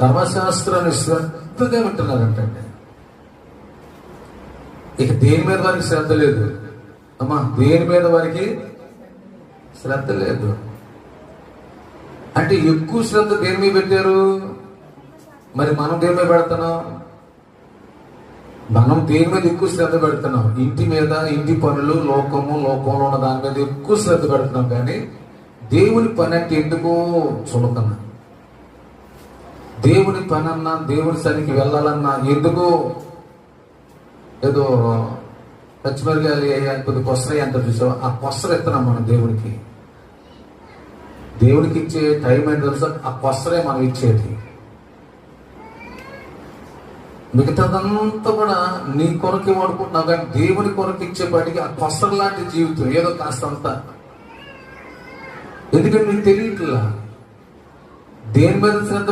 ధర్మశాస్త్రాన్ని శ్రద్ధగా వింటున్నారంటండి. ఇక దేని మీద వారికి శ్రద్ధ లేదు. అమ్మా, దేని మీద వారికి శ్రద్ధ లేదు. అంటే ఎక్కువ శ్రద్ధ దేని మీద పెట్టారు? మరి మనం దేని మీద పెడుతున్నాం? మనం దేని మీద ఎక్కువ శ్రద్ధ పెడుతున్నాం? ఇంటి మీద, ఇంటి పనులు, లోకంలో ఉన్న దాని మీద ఎక్కువ శ్రద్ధ పెడుతున్నాం. కానీ దేవుని పని అంటే ఎందుకో చులకన. దేవుని పని అన్నా, దేవుని సరికి వెళ్ళాలన్నా ఎందుకో ఏదో పచ్చిమిరకాయలు కొద్ది కొసరయ్య అంత చూసావు, ఆ కొసర ఎత్తున్నాం మనం దేవునికి. దేవుడికి ఇచ్చే టైం ఏంటి తెలుసా? ఆ కొసరే మనం ఇచ్చేది. మిగతాదంతా కూడా నీ కొరకే వాడుకుంటున్నావు, కానీ దేవుని కొరకు ఇచ్చేపాటికి ఆ కొసర లాంటి జీవితం ఏదో కాస్తంత. ఎందుకంటే నీకు తెలియట్లా దేని మీద శ్రద్ధ